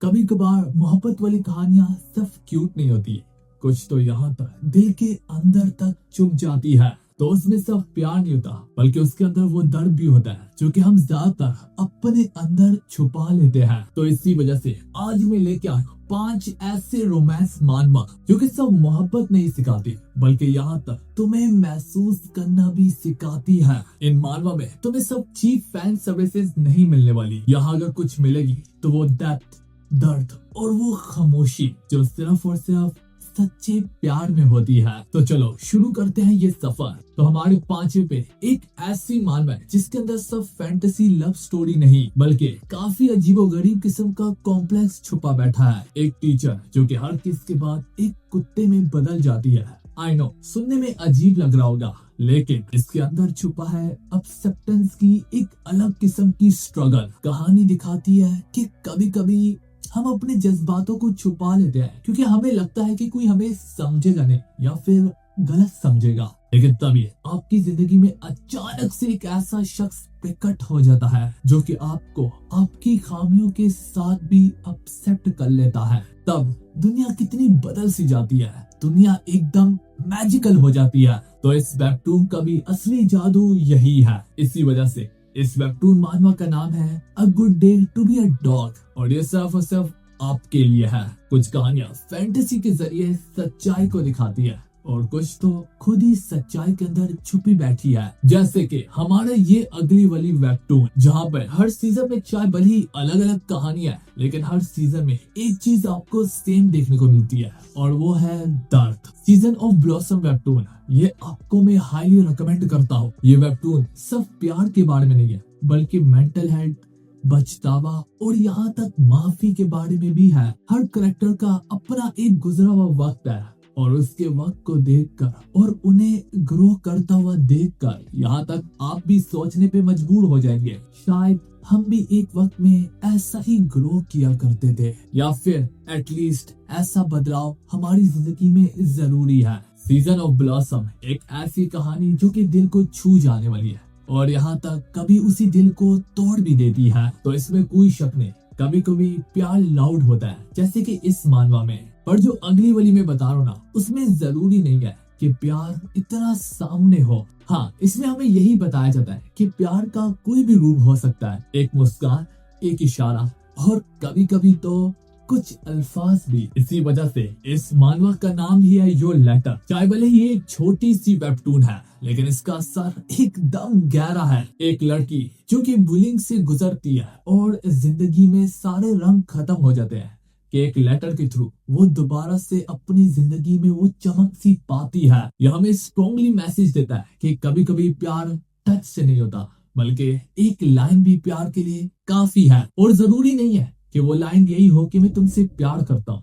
कभी कभार मोहब्बत वाली कहानियां सिर्फ क्यूट नहीं होती, कुछ तो यहाँ तक दिल के अंदर तक चुभ जाती है। तो उसमें सिर्फ प्यार नहीं होता, बल्कि उसके अंदर वो दर्द भी होता है जो कि हम ज्यादातर अपने अंदर छुपा लेते हैं। तो इसी वजह से आज मैं लेके आया 5 ऐसे रोमांस मानवा जो कि सब मोहब्बत नहीं सिखाती, बल्कि यहाँ तक तुम्हें महसूस करना भी सिखाती है। इन मानवा में तुम्हें सब चीप फैन सर्विसेज नहीं मिलने वाली। यहाँ अगर कुछ मिलेगी तो वो डेप्थ, दर्द और वो खामोशी जो सिर्फ और सिर्फ सच्चे प्यार में होती है। तो चलो शुरू करते हैं ये सफर। तो हमारे 5वें पे एक ऐसी मानवा है जिसके अंदर सब फैंटेसी लव स्टोरी नहीं, बल्कि काफी अजीबोगरीब किस्म का कॉम्प्लेक्स छुपा बैठा है। एक टीचर जो कि हर किस के बाद एक कुत्ते में बदल जाती है। आई नो, सुनने में अजीब लग रहा होगा, लेकिन इसके अंदर छुपा है एक्सेप्टेंस की एक अलग किस्म की स्ट्रगल। कहानी दिखाती है कि कभी कभी हम अपने जज्बातों को छुपा लेते हैं क्योंकि हमें लगता है कि कोई हमें समझेगा नहीं या फिर गलत समझेगा। लेकिन तभी आपकी जिंदगी में अचानक से एक ऐसा शख्स प्रकट हो जाता है जो कि आपको आपकी खामियों के साथ भी एक्सेप्ट कर लेता है। तब दुनिया कितनी बदल सी जाती है, दुनिया एकदम मैजिकल हो जाती है। तो इस वेबटून का भी असली जादू यही है। इसी वजह से इस वेबटून मानवा का नाम है a good day to be a dog, और ये सिर्फ और सिर्फ आपके लिए है। कुछ कहानियां फैंटेसी के जरिए सच्चाई को दिखाती है और कुछ तो खुद ही सच्चाई के अंदर छुपी बैठी है। जैसे कि हमारा ये अगली वाली वेबटून, जहाँ पर हर सीजन में चाहे भले ही अलग अलग कहानियां, लेकिन हर सीजन में एक चीज आपको सेम देखने को मिलती है और वो है दर्द। सीजन ऑफ ब्लॉसम वेबटून, ये आपको मैं हाईली रिकमेंड करता हूँ। ये वेबटून सिर्फ प्यार के बारे में नहीं है, बल्कि मेंटल हेल्थ, बचतावा और यहाँ तक माफी के बारे में भी है। हर करेक्टर का अपना एक गुजरा हुआ वक्त है और उसके वक्त को देखकर और उन्हें ग्रो करता हुआ देखकर यहाँ तक आप भी सोचने पे मजबूर हो जाएंगे, शायद हम भी एक वक्त में ऐसा ही ग्रो किया करते थे, या फिर एटलीस्ट ऐसा बदलाव हमारी जिंदगी में जरूरी है। सीजन ऑफ ब्लॉसम एक ऐसी कहानी जो कि दिल को छू जाने वाली है और यहाँ तक कभी उसी दिल को तोड़ भी देती है। तो इसमें कोई शक नहीं, कभी कभी प्यार लाउड होता है जैसे कि इस मानवा में, पर जो अगली वाली में बता रहा हूँ ना, उसमें जरूरी नहीं है कि प्यार इतना सामने हो। हाँ, इसमें हमें यही बताया जाता है कि प्यार का कोई भी रूप हो सकता है, एक मुस्कान, एक इशारा और कभी कभी तो कुछ अल्फाज भी। इसी वजह से इस मानवा का नाम ही है योर लेटर। चाहे भले ही एक छोटी सी वेबटून है, लेकिन इसका असर एकदम गहरा है। एक लड़की जो कि बुलिंग से गुजरती है और जिंदगी में सारे रंग खत्म हो जाते हैं कि एक लेटर के थ्रू वो दोबारा से अपनी जिंदगी में वो चमक सी पाती है। यह हमें स्ट्रॉन्गली मैसेज देता है कि कभी कभी प्यार टच से नहीं होता, बल्कि एक लाइन भी प्यार के लिए काफी है। और जरूरी नहीं है कि वो लाइन यही हो कि मैं तुमसे प्यार करता हूँ,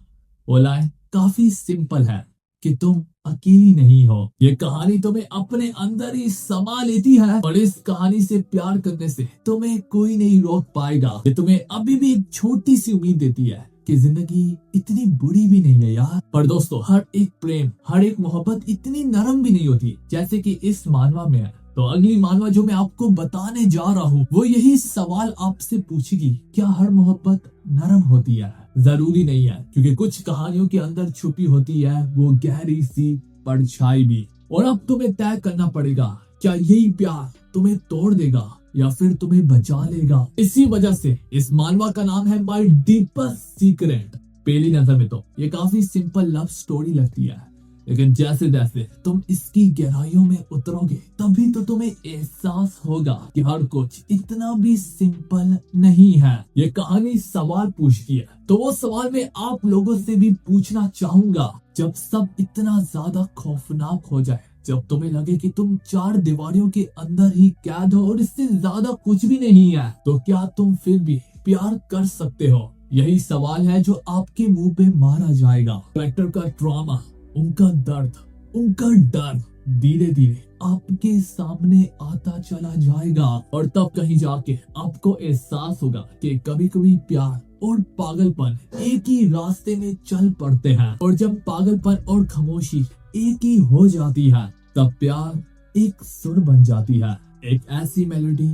वो लाइन काफी सिंपल है कि तुम अकेली नहीं हो। ये कहानी तुम्हें अपने अंदर ही समा लेती है और इस कहानी से प्यार करने से तुम्हें कोई नहीं रोक पाएगा। ये तुम्हें अभी भी एक छोटी सी उम्मीद देती है कि जिंदगी इतनी बुरी भी नहीं है यार। पर दोस्तों, हर एक प्रेम, हर एक मोहब्बत इतनी नरम भी नहीं होती जैसे कि इस मानवा में है। तो अगली मानवा जो मैं आपको बताने जा रहा हूँ वो यही सवाल आपसे पूछेगी, क्या हर मोहब्बत नरम होती है? जरूरी नहीं है, क्योंकि कुछ कहानियों के अंदर छुपी होती है वो गहरी सी परछाई भी। और अब तुम्हें तय करना पड़ेगा, क्या यही प्यार तुम्हें तोड़ देगा या फिर तुम्हें बचा लेगा। इसी वजह से इस मानवा का नाम है माय डीपेस्ट सीक्रेट। पहली नजर में तो ये काफी सिंपल लव स्टोरी लगती है, लेकिन जैसे जैसे तुम इसकी गहराइयों में उतरोगे तभी तो तुम्हें एहसास होगा कि हर कुछ इतना भी सिंपल नहीं है। ये कहानी सवाल पूछती है, तो वो सवाल मैं आप लोगों से भी पूछना चाहूंगा। जब सब इतना ज्यादा खौफनाक हो जाए, जब तुम्हें लगे कि तुम 4 दीवारों के अंदर ही कैद हो और इससे ज्यादा कुछ भी नहीं है, तो क्या तुम फिर भी प्यार कर सकते हो? यही सवाल है जो आपके मुंह पे मारा जाएगा। कैरेक्टर का ट्रॉमा, उनका दर्द, उनका डर धीरे धीरे आपके सामने आता चला जाएगा और तब कहीं जाके आपको एहसास होगा कि कभी कभी प्यार और पागलपन एक ही रास्ते में चल पड़ते हैं। और जब पागलपन और खामोशी एक ही हो जाती है, तब प्यार एक सुर बन जाती है, एक ऐसी मेलोडी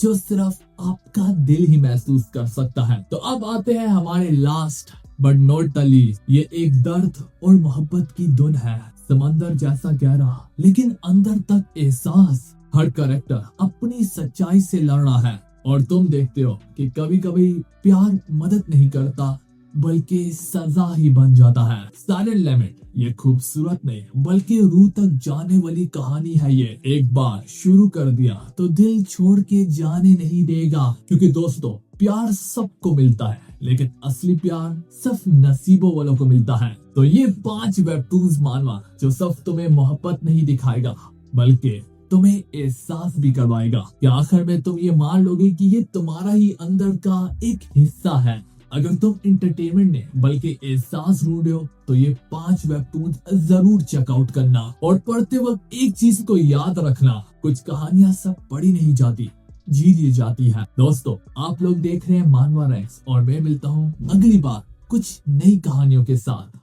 जो सिर्फ आपका दिल ही महसूस कर सकता है। तो अब आते हैं हमारे last but not the least. ये एक दर्द और मोहब्बत की धुन है, समंदर जैसा गहरा लेकिन अंदर तक एहसास। हर कैरेक्टर अपनी सच्चाई से लड़ रहा है और तुम देखते हो कि कभी कभी प्यार मदद नहीं करता बल्कि सजा ही बन जाता है। साइलेंट लिमिट ये खूबसूरत नहीं बल्कि रूह तक जाने वाली कहानी है। ये एक बार शुरू कर दिया तो दिल छोड़ के जाने नहीं देगा, क्योंकि दोस्तों प्यार सबको मिलता है लेकिन असली प्यार सिर्फ नसीबों वालों को मिलता है। तो ये 5 वेबटून्स मानवा जो सिर्फ तुम्हें मोहब्बत नहीं दिखाएगा बल्कि तुम्हें एहसास भी करवाएगा कि आखिर में तुम ये मान लोगे कि ये तुम्हारा ही अंदर का एक हिस्सा है। अगर तुम एंटरटेनमेंट ने बल्कि एहसास ढूंढ रहे हो तो ये 5 वेबटून्स जरूर चेकआउट करना। और पढ़ते वक्त एक चीज को याद रखना, कुछ कहानियां सब पढ़ी नहीं जाती, जी ली जाती है। दोस्तों आप लोग देख रहे हैं मानवा रैंक्स और मैं मिलता हूँ अगली बार कुछ नई कहानियों के साथ।